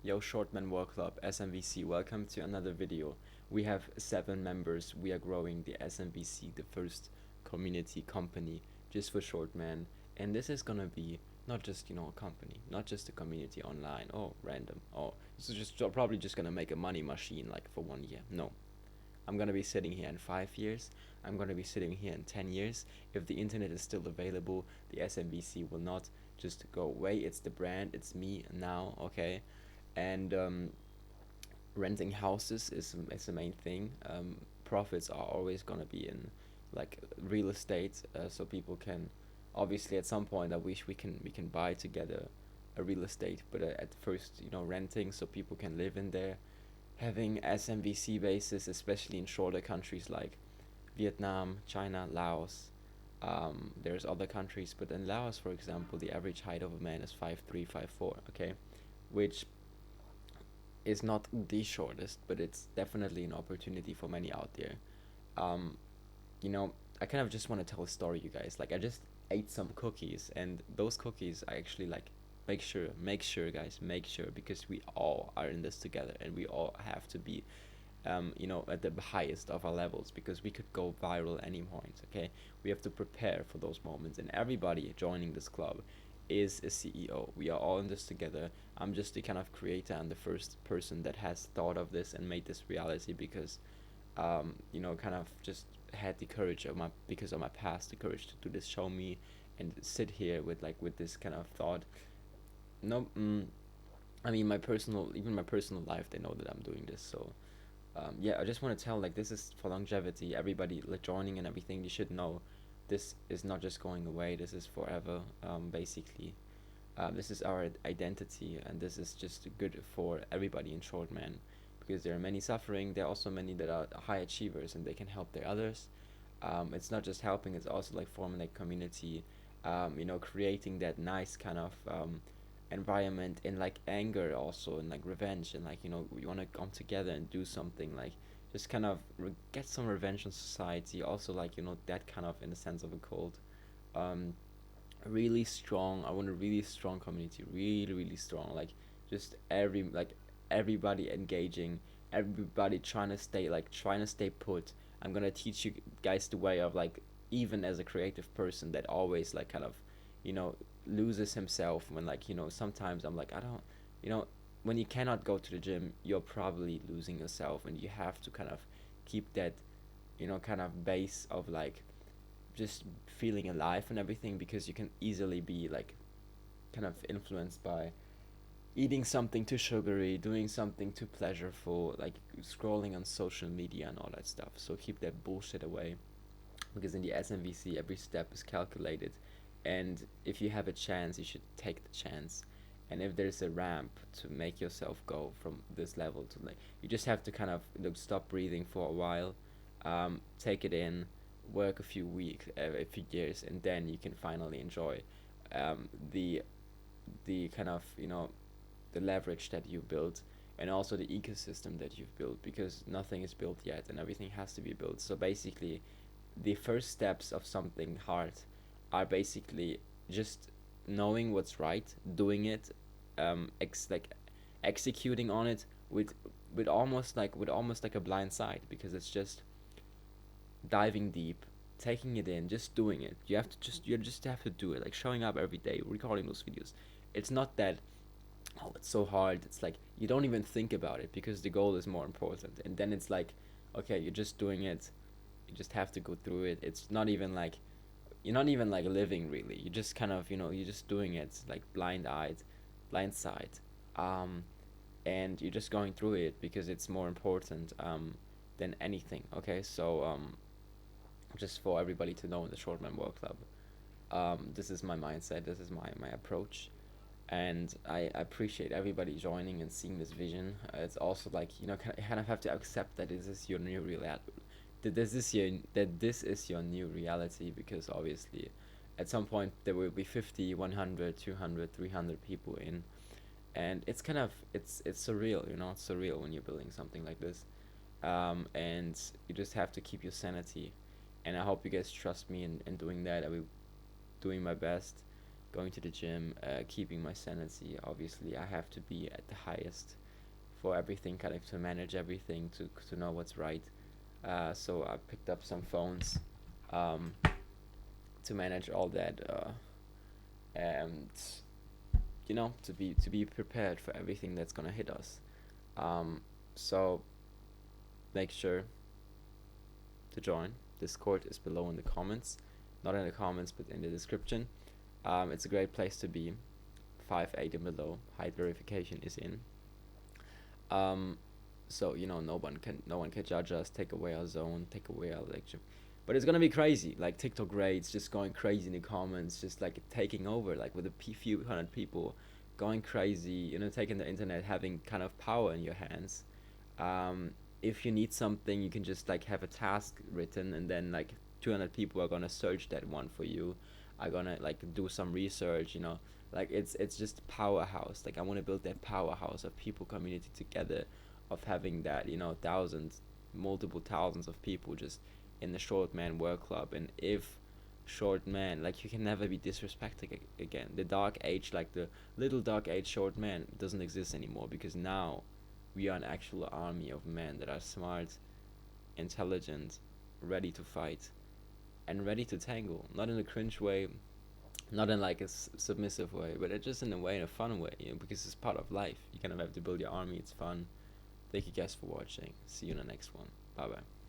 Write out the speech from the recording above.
Yo, Shortman World Club, SMWC, welcome to another video. We have 7 members. We are growing the SMWC, the first community company just for Shortman. And this is gonna be not just, a company, not just a community online, oh, random, oh, this is just probably just gonna make a money machine like for 1 year. No, I'm gonna be sitting here in 5 years. I'm gonna be sitting here in 10 years. If the internet is still available, the SMBC will not just go away. It's the brand, it's me now, okay? And renting houses is the main thing. Profits are always gonna be in like real estate, so people can obviously at some point I wish we can buy together a real estate, but at first renting so people can live in there, having SMVC bases, especially in shorter countries like Vietnam, China, Laos. There's other countries, but in Laos, for example, the average height of a man is 5'3", 5'4", okay, which is not the shortest, but it's definitely an opportunity for many out there. Um, you know, I kind of just want to tell a story, you guys. Like, I just ate some cookies, and those cookies I actually like. Make sure, guys, make sure because we all are in this together, and we all have to be, at the highest of our levels because we could go viral at any point. Okay, we have to prepare for those moments, and everybody joining this club is a CEO. We are all in this together. I'm just the kind of creator and the first person that has thought of this and made this reality because kind of just had the courage of my because of my past, the courage to do this, show me, and sit here with this kind of thought. No, I mean even my personal life, they know that I'm doing this. So yeah, I just want to tell like this is for longevity. Everybody like joining and everything, you should know, this is not just going away. This is forever. Basically, this is our identity, and this is just good for everybody in short, man. Because there are many suffering, there are also many that are high achievers, and they can help their others. It's not just helping; it's also like forming a community. Creating that nice kind of environment in like anger, also and like revenge, and like we want to come together and do something like just kind of get some revenge on society. Also like that kind of in the sense of a cult. Um, really strong. I want a really strong community, really really strong. Like just everybody engaging, everybody trying to stay put. I'm gonna teach you guys the way of like even as a creative person that always like kind of you know loses himself when like sometimes I'm like I don't you know when you cannot go to the gym you're probably losing yourself, and you have to kind of keep that kind of base of like just feeling alive and everything, because you can easily be like kind of influenced by eating something too sugary, doing something too pleasureful, like scrolling on social media and all that stuff. So keep that bullshit away, because in the SMVC every step is calculated, and if you have a chance you should take the chance. And if there's a ramp to make yourself go from this level to like, you just have to kind of stop breathing for a while, take it in, work a few weeks, a few years, and then you can finally enjoy um, the the kind of the leverage that you built, and also the ecosystem that you've built, because nothing is built yet and everything has to be built. So basically the first steps of something hard are basically just knowing what's right, doing it, like executing on it with almost like a blind side, because it's just diving deep, taking it in, just doing it. You just have to do it, like showing up every day, recording those videos. It's not that, oh, it's so hard. It's like you don't even think about it because the goal is more important. And then it's like, okay, you're just doing it. You just have to go through it. It's not even like you're not even like living really. You just kind of you're just doing it like blind side, um, and you're just going through it because it's more important than anything. Okay, so just for everybody to know in the Shortman World Club, this is my mindset. This is my approach, and I appreciate everybody joining and seeing this vision. It's also like kind of have to accept that this is your new reality. That this is your new reality, because obviously, at some point there will be 50, 100, 200, 300 people in, and it's kind of it's surreal. It's surreal when you're building something like this, and you just have to keep your sanity. And I hope you guys trust me in doing that. I will doing my best. going to the gym, keeping my sanity. Obviously, I have to be at the highest for everything, kind of to manage everything, to know what's right. So I picked up some phones um, to manage all that, and to be prepared for everything that's gonna hit us. Um, so make sure to join. Discord is below in the comments, not in the comments, but in the description. It's a great place to be. 5'8" and below. Height verification is in. Um, so no one can judge us, take away our zone, take away our lecture. But it's gonna be crazy, like TikTok raids, just going crazy in the comments, just like taking over, like with a few hundred people, going crazy. Taking the internet, having kind of power in your hands. If you need something, you can just like have a task written, and then like 200 people are gonna search that one for you. Are gonna like do some research. Like it's just powerhouse. Like I want to build that powerhouse of people community together, of having that thousands, multiple thousands of people just in the short man work club. And if short man, like, you can never be disrespected again. The dark age, like the little dark age short man, doesn't exist anymore, because now we are an actual army of men that are smart, intelligent, ready to fight, and ready to tangle. Not in a cringe way, not in like a submissive way, but it just in a way, in a fun way, because it's part of life. You kind of have to build your army. It's fun. Thank you guys for watching. See you in the next one. Bye bye.